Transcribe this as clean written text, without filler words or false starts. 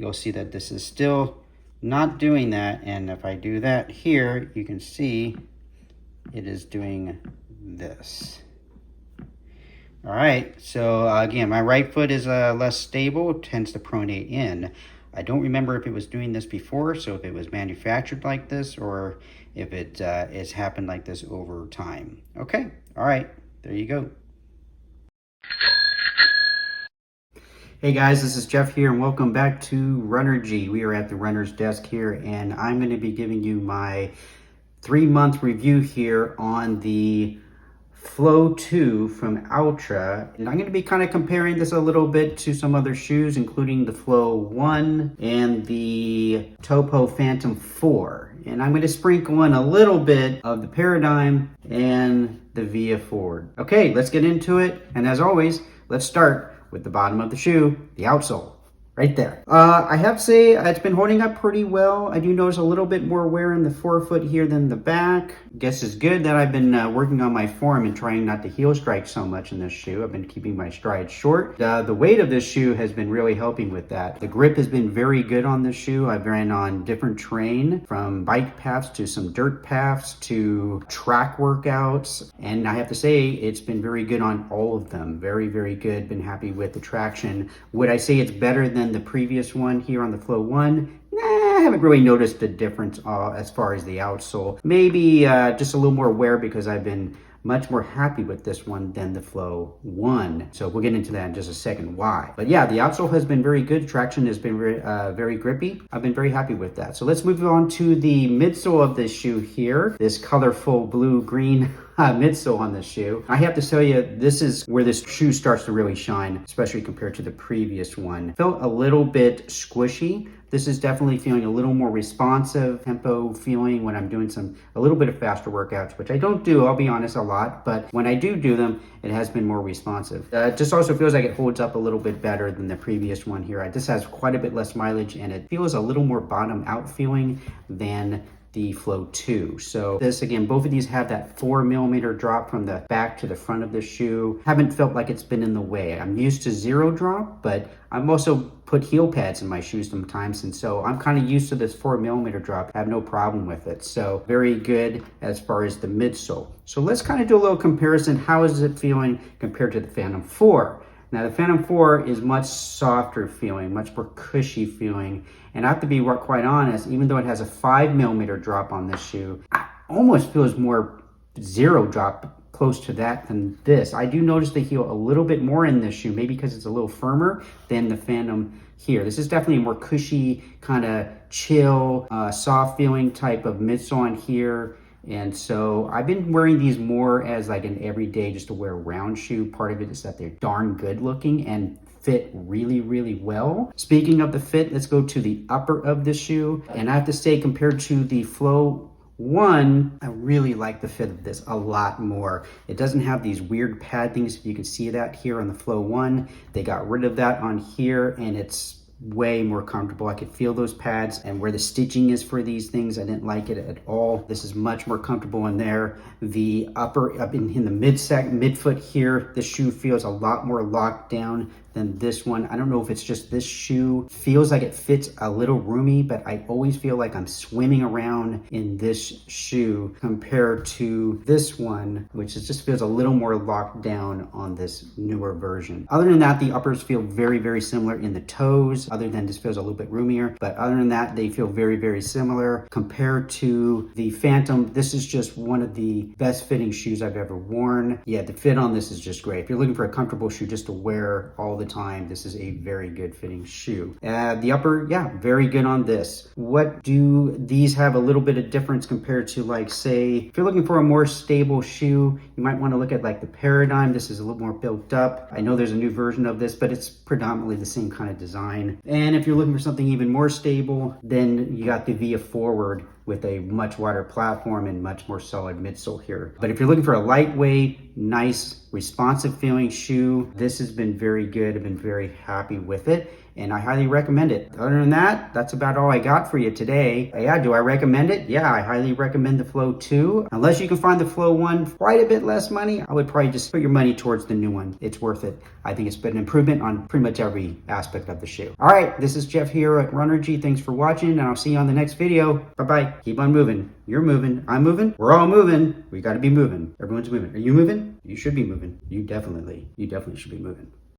you'll see that this is still not doing that. And if I do that here, you can see it is doing this. All right, so again, my right foot is less stable, tends to pronate in. I don't remember if it was doing this before, so if it was manufactured like this or if it has happened like this over time. Okay, all right, there you go. Hey guys, this is Jeff here and welcome back to Runnergy. We are at the runner's desk here and I'm going to be giving you my 3-month review here on the Flow 2 from Altra, and I'm going to be kind of comparing this a little bit to some other shoes, including the Flow 1 and the Topo Phantom 4. And I'm going to sprinkle in a little bit of the Paradigm and the Via Forward. Okay, let's get into it. And as always, let's start with the bottom of the shoe, the outsole. Right there. I have to say it's been holding up pretty well. I do notice a little bit more wear in the forefoot here than the back. Guess it's good that I've been working on my form and trying not to heel strike so much in this shoe. I've been keeping my stride short. The weight of this shoe has been really helping with that. The grip has been very good on this shoe. I've ran on different terrain, from bike paths to some dirt paths to track workouts. And I have to say it's been very good on all of them. Very, very good. Been happy with the traction. Would I say it's better than the previous one here on the Flow 1? Nah, I haven't really noticed a difference as far as the outsole. Maybe just a little more wear because I've been much more happy with this one than the Flow 1. So we'll get into that in just a second why. But yeah, the outsole has been very good. Traction has been very grippy. I've been very happy with that. So let's move on to the midsole of this shoe here. This colorful blue-green midsole on this shoe. I have to tell you, this is where this shoe starts to really shine, especially compared to the previous one. Felt a little bit squishy. This is definitely feeling a little more responsive tempo feeling when I'm doing a little bit of faster workouts, which I don't do, I'll be honest, a lot, but when I do them, it has been more responsive. It just also feels like it holds up a little bit better than the previous one here. This has quite a bit less mileage and it feels a little more bottom out feeling than the Flow 2. So this, again, both of these have that 4mm drop from the back to the front of the shoe. Haven't felt like it's been in the way. I'm used to 0 drop, but I'm also put heel pads in my shoes sometimes, and so I'm kind of used to this 4mm drop. I have no problem with it. So very good as far as the midsole. So let's kind of do a little comparison. How is it feeling compared to the Phantom 4? Now the Phantom 4 is much softer feeling, much more cushy feeling. And I have to be quite honest, even though it has a 5mm drop on this shoe, it almost feels more 0 drop close to that than this. I do notice the heel a little bit more in this shoe, maybe because it's a little firmer than the Phantom here. This is definitely a more cushy, kind of chill, soft feeling type of midsole on here. And so I've been wearing these more as like an everyday, just to wear round shoe. Part of it is that they're darn good looking and fit really, really well. Speaking of the fit, let's go to the upper of the shoe. And I have to say, compared to the Flow 1, I really like the fit of this a lot more. It doesn't have these weird pad things. You can see that here on the Flow 1. They got rid of that on here and it's way more comfortable. I could feel those pads, and where the stitching is for these things, I didn't like it at all. This is much more comfortable in there. The upper, up in the midfoot here, the shoe feels a lot more locked down than this one. I don't know if it's just this shoe feels like it fits a little roomy, but I always feel like I'm swimming around in this shoe compared to this one, which just feels a little more locked down on this newer version. Other than that, the uppers feel very, very similar in the toes, other than this feels a little bit roomier. But other than that, they feel very, very similar. Compared to the Phantom, this is just one of the best fitting shoes I've ever worn. Yeah, the fit on this is just great. If you're looking for a comfortable shoe just to wear all the time, this is a very good fitting shoe. The upper, yeah, very good on this. What do these have a little bit of difference compared to, like, say, if you're looking for a more stable shoe, you might want to look at like the Paradigm. This is a little more built up. I know there's a new version of this, but it's predominantly the same kind of design. And if you're looking for something even more stable, then you got the Via Forward with a much wider platform and much more solid midsole here. But if you're looking for a lightweight, nice, responsive feeling shoe, this has been very good. I've been very happy with it. and I highly recommend it. Other than that, that's about all I got for you today. Yeah, do I recommend it? Yeah, I highly recommend the Flow 2. Unless you can find the Flow 1 quite a bit less money, I would probably just put your money towards the new one. It's worth it. I think it's been an improvement on pretty much every aspect of the shoe. All right, this is Jeff here at Runnergy. Thanks for watching, and I'll see you on the next video. Bye-bye. Keep on moving. You're moving. I'm moving. We're all moving. We got to be moving. Everyone's moving. Are you moving? You should be moving. You definitely should be moving.